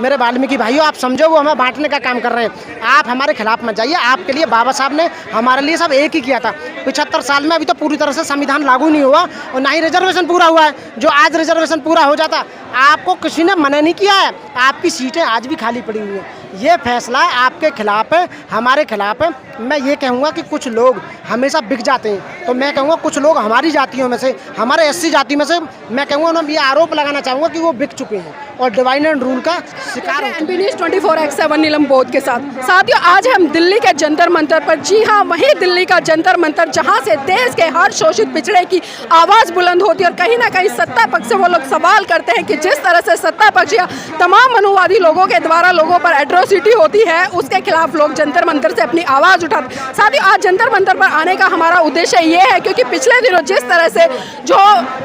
मेरे वाल्मीकि भाइयों, आप समझो वो हमें बांटने का काम कर रहे हैं। आप हमारे खिलाफ मत जाइए। आपके लिए बाबा साहब ने हमारे लिए सब एक ही किया था। 75 साल में अभी तो पूरी तरह से संविधान लागू नहीं हुआ और ना ही रिजर्वेशन पूरा हुआ है। जो आज रिजर्वेशन पूरा हो जाता, आपको किसी ने मना नहीं किया है। आपकी सीटें आज भी खाली पड़ी हुई हैं। ये फैसला आपके खिलाफ है, हमारे खिलाफ है। मैं ये कहूँगा कि कुछ लोग हमेशा बिक जाते हैं, तो मैं कहूँगा कुछ लोग हमारी जातियों में से, हमारे एससी जाति में से, मैं कहूँगा उन्हें ये आरोप लगाना चाहूँगा कि वो बिक चुके हैं और डिवाइन एंड रूल का शिकार हो चुके हैं। 24x7 नीलम बोध के साथियों, आज हम दिल्ली के जंतर मंतर पर, जी हाँ, वही दिल्ली का जंतर मंतर जहाँ से देश के हर शोषित पिछड़े की आवाज़ बुलंद होती है और कहीं ना कहीं सत्ता पक्ष से वो लोग सवाल करते हैं कि जिस तरह से सत्ता पक्ष या तमाम मनुवादी लोगों के द्वारा लोगों पर एट्रोसिटी होती है, उसके खिलाफ लोग जंतर मंतर से अपनी आवाज़ उठाते। साथियों, आज जंतर मंतर पर आने का हमारा उद्देश्य ये है क्योंकि पिछले दिनों जिस तरह से जो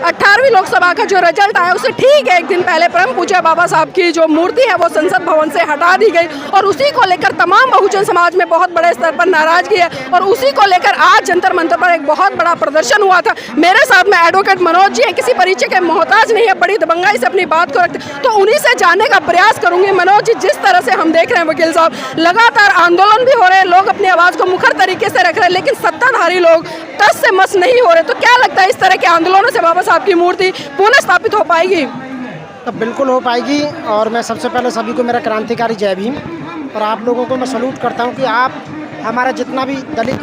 18वीं लोकसभा का जो रिजल्ट आया, उससे ठीक एक दिन पहले परम पूज्य बाबा साहब की जो मूर्ति है वो संसद भवन से हटा दी गई और उसी को लेकर तमाम बहुजन समाज में बहुत बड़े स्तर पर नाराजगी है और उसी को लेकर आज जंतर मंतर पर एक बहुत बड़ा प्रदर्शन हुआ था। मेरे साथ में एडवोकेट मनोज जी हैं, किसी परिचय के मोहताज नहीं है, बड़ी दबंगाई से अपनी बात को रखते, तो उन्हीं से जानने का प्रयास करूंगी। मनोज जी, जिस तरह से हम देख रहे हैं वकील साहब, लगातार आंदोलन भी हो रहे हैं, लोग अपनी आवाज़ को मुखर तरीके से रख रहे हैं, लेकिन सत्ताधारी लोग टस से मस नहीं हो रहे, तो क्या लगता है इस तरह के आंदोलनों से बाबा साहब की मूर्ति पुनः स्थापित हो पाएगी? तो बिल्कुल हो पाएगी। और मैं सबसे पहले सभी को मेरा क्रांतिकारी जय भीम। और आप लोगों को मैं सलूट करता हूं कि आप हमारा जितना भी दलित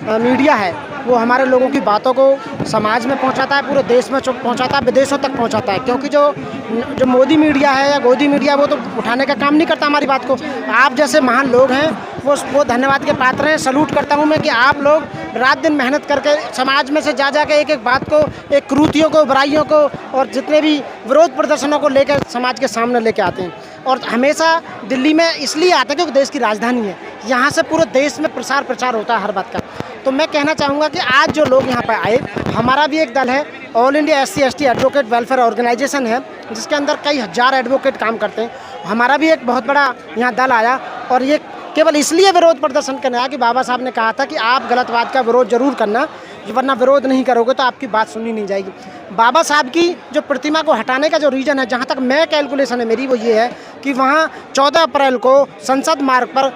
मीडिया है वो हमारे लोगों की बातों को समाज में पहुंचाता है, पूरे देश में पहुंचाता है, विदेशों तक पहुंचाता है। क्योंकि जो मोदी मीडिया है या गोदी मीडिया, वो तो उठाने का काम नहीं करता हमारी बात को। आप जैसे महान लोग हैं वो धन्यवाद के पात्र हैं। सलूट करता हूं मैं कि आप लोग रात दिन मेहनत करके समाज में से जा के एक एक बात को, एक क्रूतियों को, बुराइयों को और जितने भी विरोध प्रदर्शनों को लेकर समाज के सामने लेके आते हैं। और हमेशा दिल्ली में इसलिए आते हैं क्योंकि देश की राजधानी है, यहाँ से पूरे देश में प्रचार होता है हर बात का। तो मैं कहना चाहूँगा कि आज जो लोग यहाँ पर आए, हमारा भी एक दल है, all India SC/ST advocate welfare organisation है, जिसके अंदर कई हज़ार एडवोकेट काम करते हैं। हमारा भी एक बहुत बड़ा यहाँ दल आया और ये केवल इसलिए विरोध प्रदर्शन करने आया कि बाबा साहब ने कहा था कि आप गलतवाद का विरोध जरूर करना, वरना विरोध नहीं करोगे तो आपकी बात सुनी नहीं जाएगी। बाबा साहब की जो प्रतिमा को हटाने का जो रीज़न है, जहाँ तक मैं कैलकुलेशन है मेरी, वो ये है कि वहाँ 14 अप्रैल को संसद मार्ग पर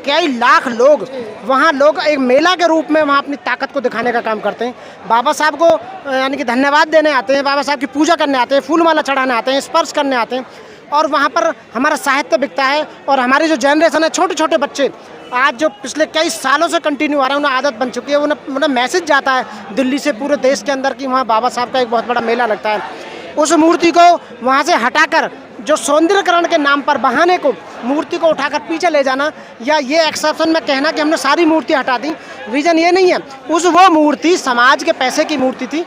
कई लाख लोग, वहाँ लोग एक मेला के रूप में वहाँ अपनी ताकत को दिखाने का काम करते हैं। बाबा साहब को यानी कि धन्यवाद देने आते हैं, बाबा साहब की पूजा करने आते हैं, फूल माला चढ़ाने आते हैं, स्पर्श करने आते हैं। और वहाँ पर हमारा साहित्य बिकता है और हमारी जो जनरेशन है, छोटे छोटे बच्चे आज जो पिछले कई सालों से कंटिन्यू आ रहे हैं, उन्हें आदत बन चुकी है, उन्हें मैसेज जाता है दिल्ली से पूरे देश के अंदर कि वहाँ बाबा साहब का एक बहुत बड़ा मेला लगता है। उस मूर्ति को वहाँ से हटाकर जो सौंदर्यकरण के नाम पर बहाने को मूर्ति को उठाकर पीछे ले जाना, या ये एक्सेप्शन में कहना कि हमने सारी मूर्ति हटा दी, रीज़न ये नहीं है। वो मूर्ति समाज के पैसे की मूर्ति थी,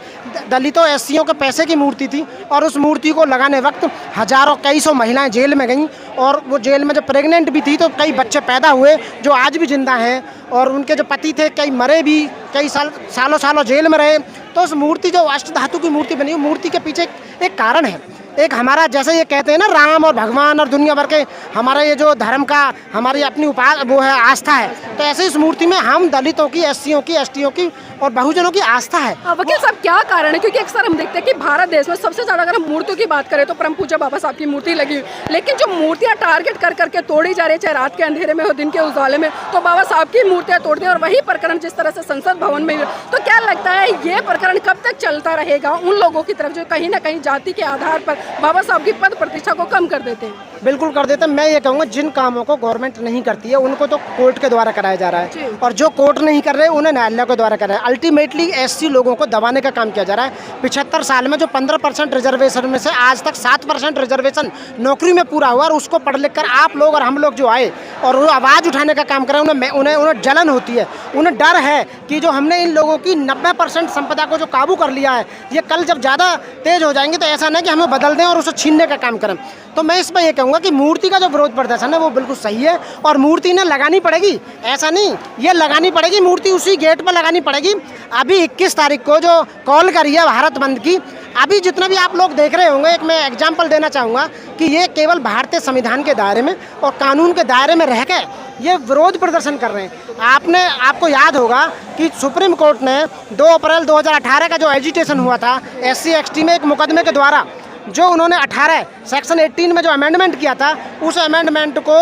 दलितों SCयों के पैसे की मूर्ति थी और उस मूर्ति को लगाने वक्त हज़ारों कई सौ महिलाएं जेल में गईं और वो जेल में जब प्रेग्नेंट भी थी तो कई बच्चे पैदा हुए जो आज भी जिंदा हैं और उनके जो पति थे कई मरे भी, कई सालों जेल में रहे। तो उस मूर्ति जो अष्ट धातु की मूर्ति बनी, मूर्ति के पीछे एक कारण है। एक हमारा, जैसे ये कहते हैं ना, राम और भगवान और दुनिया भर के हमारा ये जो धर्म का हमारी अपनी वो है, आस्था है, तो ऐसे इस मूर्ति में हम दलितों की, SCयों की, STयों की और बहुजनों की आस्था है। वकील साहब, क्या कारण है? क्योंकि अक्सर हम देखते हैं कि भारत देश में सबसे ज़्यादा अगर हम मूर्तियों की बात करें तो परम पूज्य बाबा साहब की मूर्ति लगी हुई, लेकिन जो मूर्तियाँ टारगेट कर करके तोड़ी जा रही है, चाहे रात के अंधेरे में हो, दिन के उजाले में, तो बाबा साहब की मूर्तियाँ तोड़ दी। और वही प्रकरण जिस तरह से संसद भवन में, तो क्या लगता है ये प्रकरण कब तक चलता रहेगा उन लोगों की तरफ जो कहीं ना कहीं जाति के आधार पर बाबा साहब की पद प्रतिष्ठा को कम कर देते हैं? बिल्कुल कर देते हैं। मैं ये कहूँगा जिन कामों को गवर्नमेंट नहीं करती है उनको तो कोर्ट के द्वारा कराया जा रहा है, और जो कोर्ट नहीं कर रहे उन्हें न्यायालय के द्वारा कराया। अल्टीमेटली SC लोगों को दबाने का काम किया जा रहा है। 75 साल में जो 15% रिजर्वेशन में से आज तक 7% रिजर्वेशन नौकरी में पूरा हुआ, और उसको पढ़ लिख कर आप लोग और हम लोग जो आए और वो आवाज़ उठाने का काम कर रहे हैं, उन्हें जलन होती है, उन्हें डर है कि जो हमने इन लोगों की 90% संपदा को जो काबू कर लिया है, ये कल जब ज़्यादा तेज हो जाएंगे तो ऐसा नहीं कि हमें बदल दें और उसे छीनने का काम करें। तो मैं इस पर यह कहूँगा कि मूर्ति का जो विरोध प्रदर्शन है वो बिल्कुल सही है और मूर्ति ने लगानी पड़ेगी, ऐसा नहीं, ये लगानी पड़ेगी मूर्ति, उसी गेट पर लगानी पड़ेगी। अभी 21 तारीख को जो कॉल करी है भारत बंद की, अभी जितना भी आप लोग देख रहे होंगे, एक मैं एग्जाम्पल देना चाहूँगा कि ये केवल भारतीय संविधान के दायरे में और कानून के दायरे में रह के ये विरोध प्रदर्शन कर रहे हैं। आपको याद होगा कि सुप्रीम कोर्ट ने 2 अप्रैल 2018 का जो एजिटेशन हुआ था SC/ST में एक मुकदमे के द्वारा जो उन्होंने 18 सेक्शन 18 में जो अमेंडमेंट किया था, उस अमेंडमेंट को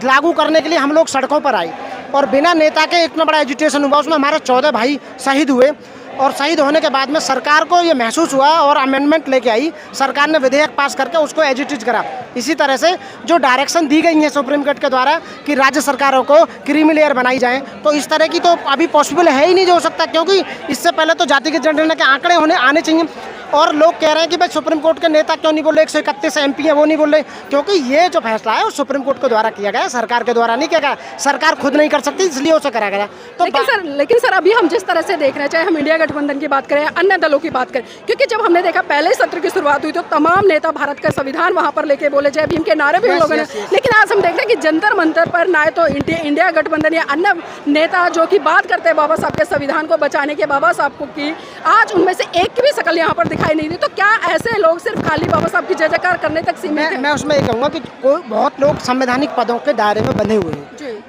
लागू करने के लिए हम लोग सड़कों पर आए और बिना नेता के इतना बड़ा एजिटेशन हुआ, उसमें हमारे 14 भाई शहीद हुए। और शहीद होने के बाद में सरकार को ये महसूस हुआ और अमेंडमेंट लेके आई, सरकार ने विधेयक पास करके उसको एजिटेट करा। इसी तरह से जो डायरेक्शन दी गई है सुप्रीम कोर्ट के द्वारा कि राज्य सरकारों को क्रीमी लेयर बनाई जाए, तो इस तरह की तो अभी पॉसिबल है ही नहीं जो हो सकता, क्योंकि इससे पहले तो जातिगत जनगणना के आंकड़े आने चाहिए। और लोग कह रहे हैं कि भाई सुप्रीम कोर्ट के नेता क्यों नहीं बोल रहे, 131 MP है वो नहीं बोल रहे, क्योंकि ये जो फैसला है वो सुप्रीम कोर्ट के द्वारा किया गया, सरकार के द्वारा नहीं किया गया। सरकार खुद नहीं कर सकती, इसलिए उसे करा गया। तो लेकिन सर अभी हम जिस तरह से देख रहे हैं, चाहे हम इंडिया गठबंधन की बात करें, अन्य दलों की बात करें, क्योंकि जब हमने देखा पहले सत्र की शुरुआत हुई तो तमाम नेता भारत का संविधान वहाँ पर लेके बोले, जय भीम के नारे भी लोगों ने, लेकिन आज हम देख रहे हैं कि जंतर मंतर पर ना तो इंडिया गठबंधन या अन्य नेता जो कि बात करते हैं बाबा साहब के संविधान को बचाने के, बाबा साहब को की, आज उनमें से एक की भी शकल यहाँ पर दिखाई नहीं दी। तो क्या ऐसे लोग सिर्फ खाली बाबा साहब की जय जयकार करने तक सीमित हैं? मैं उसमें ये कहूँगा कि बहुत लोग संवैधानिक पदों के दायरे में बंधे हुए हैं।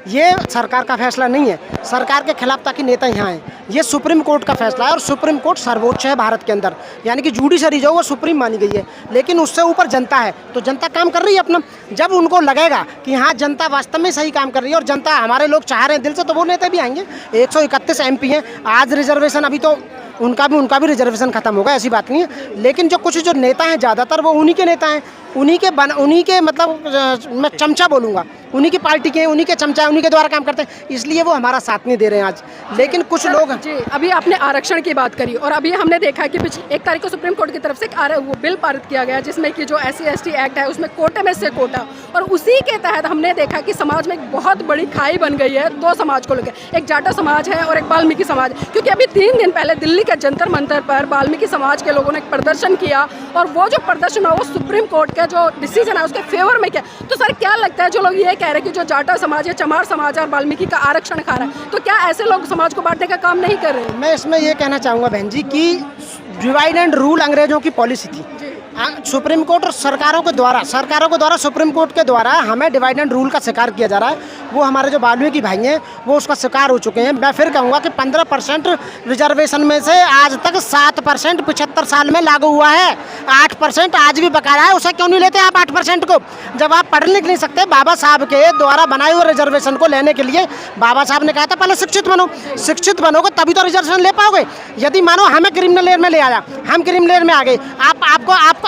ये सरकार का फैसला नहीं है, सरकार के खिलाफ ताकि नेता यहाँ हैं, ये सुप्रीम कोर्ट का फैसला है और सुप्रीम कोर्ट सर्वोच्च है भारत के अंदर, यानी कि जुडिशरी जो वो सुप्रीम मानी गई है, लेकिन उससे ऊपर जनता है। तो जनता काम कर रही है अपना, जब उनको लगेगा कि हाँ जनता वास्तव में सही काम कर रही है और जनता हमारे लोग चाह रहे हैं दिल से, तो वो नेता भी आएंगे। 131 MP हैं, आज रिजर्वेशन अभी तो उनका भी रिजर्वेशन खत्म होगा, ऐसी बात नहीं है, लेकिन जो कुछ जो नेता हैं ज़्यादातर वो उन्हीं के नेता हैं, उन्हीं के मतलब मैं चमचा बोलूँगा, उन्हीं की पार्टी के, उन्हीं के चमचा, उन्हीं के द्वारा काम करते हैं, इसलिए वो हमारा साथ नहीं दे रहे हैं आज। लेकिन कुछ लोग जी, अभी आपने आरक्षण की बात करी और अभी हमने देखा कि 1 तारीख को सुप्रीम कोर्ट की तरफ से वो बिल पारित किया गया जिसमें कि जो SC/ST एक्ट है उसमें कोटे में से कोटा, और उसी के तहत हमने देखा कि समाज में एक बहुत बड़ी खाई बन गई है दो समाज को लेकर, एक जाटा समाज है और एक वाल्मीकि समाज। क्योंकि अभी 3 दिन पहले दिल्ली के जंतर मंतर पर वाल्मीकि समाज के लोगों ने एक प्रदर्शन किया और वो जो प्रदर्शन हुआ वो सुप्रीम कोर्ट का जो डिसीजन है उसके फेवर में किया। तो सर क्या लगता है, जो लोग ये कह रहे हैं कि जो जाटा समाज है, चमार समाज है और वाल्मीकि का आरक्षण खा रहा है, तो क्या ऐसे लोग समाज को बांटने का काम नहीं कर रहे हैं? मैं इसमें ये कहना चाहूँगा बहन जी कि डिवाइड एंड रूल अंग्रेजों की पॉलिसी थी। सुप्रीम कोर्ट और सरकारों के द्वारा सुप्रीम कोर्ट के द्वारा हमें डिवाइड एंड रूल का शिकार किया जा रहा है। वो हमारे जो वाल्मीकि भाई हैं वो उसका शिकार हो चुके हैं। मैं फिर कहूँगा कि 15% रिजर्वेशन में से आज तक 7% 75 साल में लागू हुआ है, 8% आज भी बकाया है। उसे क्यों नहीं लेते आप 8% को? जब आप पढ़ लिख नहीं सकते, बाबा साहब के द्वारा बनाए हुए रिजर्वेशन को लेने के लिए बाबा साहब ने कहा था पहले शिक्षित बनोगे तभी तो रिजर्वेशन ले पाओगे। यदि मानो हमें क्रिमिनल लेयर में ले आया, हम क्रिमिनल लेयर में आ गए,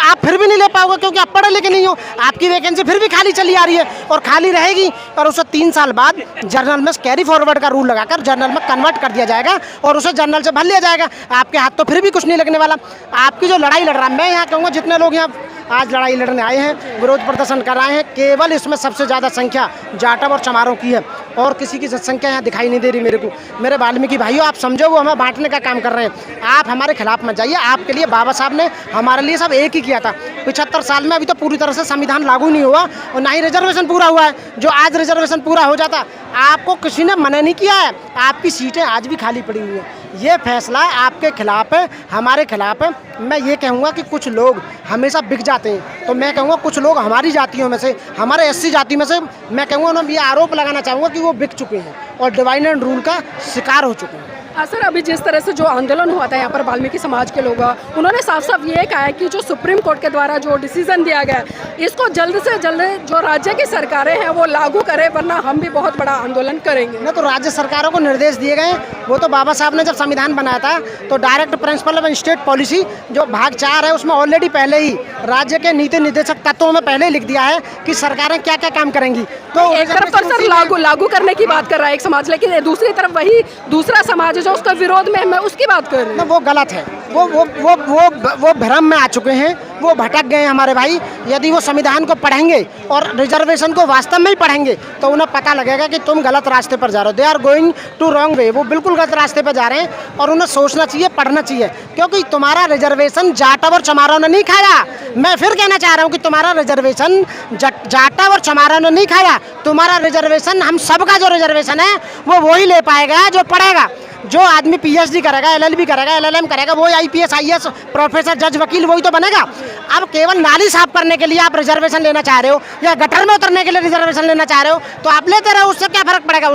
आप फिर भी नहीं ले पाओगे क्योंकि आप पढ़े लिखे नहीं हो। आपकी वैकेंसी फिर भी खाली चली आ रही है और खाली रहेगी, और उसे 3 साल बाद जर्नल में कैरी फॉरवर्ड का रूल लगाकर जर्नल में कन्वर्ट कर दिया जाएगा और उसे जर्नल से भर लिया जाएगा। आपके हाथ तो फिर भी कुछ नहीं लगने वाला। आपकी जो लड़ाई लड़ रहा है, मैं यहाँ कहूँगा जितने लोग यहाँ आज लड़ाई लड़ने आए हैं, विरोध प्रदर्शन कर रहे हैं, केवल इसमें सबसे ज़्यादा संख्या जाटव और चमारों की है और किसी की संख्या यहाँ दिखाई नहीं दे रही मेरे को। मेरे वाल्मीकि भाइयों, आप समझो वो हमें बांटने का काम कर रहे हैं। आप हमारे खिलाफ मत जाइए। आपके लिए बाबा साहब ने हमारे लिए सब एक ही किया था। 75 साल में अभी तो पूरी तरह से संविधान लागू नहीं हुआ और ना ही रिजर्वेशन पूरा हुआ है। जो आज रिजर्वेशन पूरा हो जाता, आपको किसी ने मना नहीं किया है। आपकी सीटें आज भी खाली पड़ी हुई हैं। ये फैसला आपके खिलाफ है, हमारे खिलाफ है। मैं ये कहूँगा कि कुछ लोग हमेशा बिक जाते हैं, तो मैं कहूँगा कुछ लोग हमारी जातियों में से, हमारे SC जाति में से, मैं कहूँगा उन्हें ये आरोप लगाना चाहूँगा कि वो बिक चुके हैं और डिवाइड एंड रूल का शिकार हो चुके हैं। सर, अभी जिस तरह से जो आंदोलन हुआ था यहाँ पर वाल्मीकि समाज के लोग, उन्होंने साफ साफ ये कहा है कि जो सुप्रीम कोर्ट के द्वारा जो डिसीजन दिया गया है इसको जल्द से जल्द जो राज्य की सरकारें हैं वो लागू करें, वरना हम भी बहुत बड़ा आंदोलन करेंगे। ना तो राज्य सरकारों को निर्देश दिए गए। वो तो बाबा साहब ने जब संविधान बनाया था तो direct principle of state policy जो भाग 4 है उसमें ऑलरेडी पहले ही राज्य के नीति निर्देशक तत्वों में पहले लिख दिया है कि सरकारें क्या क्या काम करेंगी। तो एक तरफ तो सर लागू करने की बात कर रहा है एक समाज, लेकिन दूसरी तरफ वही दूसरा समाज जो उसका विरोध में, मैं उसकी बात कर रही हूँ। वो गलत है। वो भ्रम में आ चुके हैं, वो भटक गए हैं हमारे भाई। यदि वो संविधान को पढ़ेंगे और रिजर्वेशन को वास्तव में ही पढ़ेंगे तो उन्हें पता लगेगा कि तुम गलत रास्ते पर जा रहे हो। They are going to wrong way. वो बिल्कुल गलत रास्ते पर जा रहे हैं और उन्हें सोचना चाहिए, पढ़ना चाहिए, क्योंकि तुम्हारा रिजर्वेशन जाटव और चमारों ने नहीं खाया। मैं फिर कहना चाह रहा हूँ कि तुम्हारा रिजर्वेशन जाटव और चमारों ने नहीं खाया। तुम्हारा रिजर्वेशन, हम सबका जो रिजर्वेशन है वो वही ले पाएगा जो पढ़ेगा। जो आदमी PhD करेगा, LLB करेगा, LLM करेगा, वो IPS IAS प्रोफेसर जज वकील वही तो बनेगा। अब केवल नाली साफ करने के लिए आप रिजर्वेशन लेना चाह रहे हो या गटर में उतरने के लिए रिजर्वेशन लेना चाह रहे हो तो आप लेते रहो, उससे क्या फर्क पड़ेगा?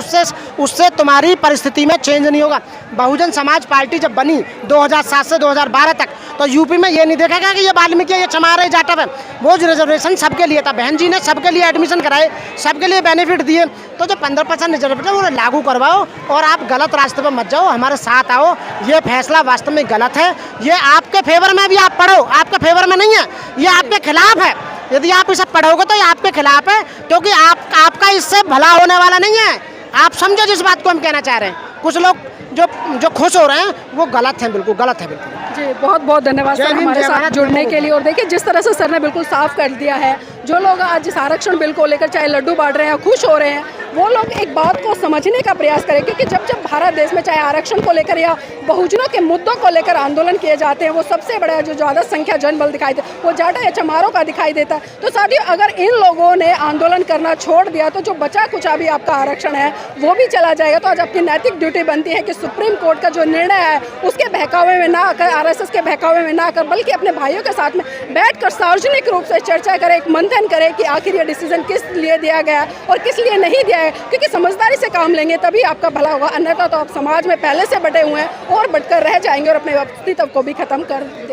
उससे तुम्हारी परिस्थिति में चेंज नहीं होगा। बहुजन समाज पार्टी जब बनी 2007 से 2012 तक तो यूपी में ये नहीं देखेगा कि ये वाल्मीकि है, ये चमार है, जाटव है। वो रिजर्वेशन सबके लिए था। बहन जी ने सबके लिए एडमिशन कराए, सबके लिए बेनिफिट दिए। तो जो 15% रिजर्वेशन वो लागू करवाओ और आप गलत रास्ते पर मत जाओ, हमारे साथ आओ। ये फैसला वास्तव में गलत है। ये आपके फेवर में भी आप पढ़ो, आपके फेवर में नहीं है, ये आपके खिलाफ है। यदि आप इसे पढ़ोगे तो ये आपके खिलाफ है, क्योंकि आपका इससे भला होने वाला नहीं है। आप समझो जिस बात को हम कहना चाह रहे हैं। कुछ लोग जो खुश हो रहे हैं वो गलत है, बिल्कुल गलत है, बिल्कुल। जी बहुत बहुत धन्यवाद सर हमारे साथ जुड़ने के लिए। और देखिए जिस तरह से सर ने बिल्कुल साफ कर दिया है, जो लोग आज इस आरक्षण बिल को लेकर चाहे लड्डू बांट रहे हैं, खुश हो रहे हैं, वो लोग एक बात को समझने का प्रयास करें, क्योंकि जब भारत देश में चाहे आरक्षण को लेकर या बहुजनों के मुद्दों को लेकर आंदोलन किए जाते हैं, वो सबसे बड़ा जो ज़्यादा संख्या जनबल दिखाई दे वो जाटा या चमारों का दिखाई देता है। तो साथियों अगर इन लोगों ने आंदोलन करना छोड़ दिया तो जो बचा कुचा भी आपका आरक्षण है वो भी चला जाएगा। तो आज आपकी नैतिक ड्यूटी बनती है कि सुप्रीम कोर्ट का जो निर्णय है उसके बहकावे में ना आकर, RSS के बहकावे में ना आकर, बल्कि अपने भाइयों के साथ में बैठकर सार्वजनिक रूप से चर्चा करें, एक मंथन करें कि आखिर ये डिसीजन किस लिए दिया गया और किस लिए नहीं दिया है। क्योंकि समझदारी से काम लेंगे तभी आपका भला होगा, अन्यथा तो आप समाज में पहले से बटे हुए हैं और बढ़कर रह जाएंगे और अपने अस्तित्व को भी खत्म कर देंगे।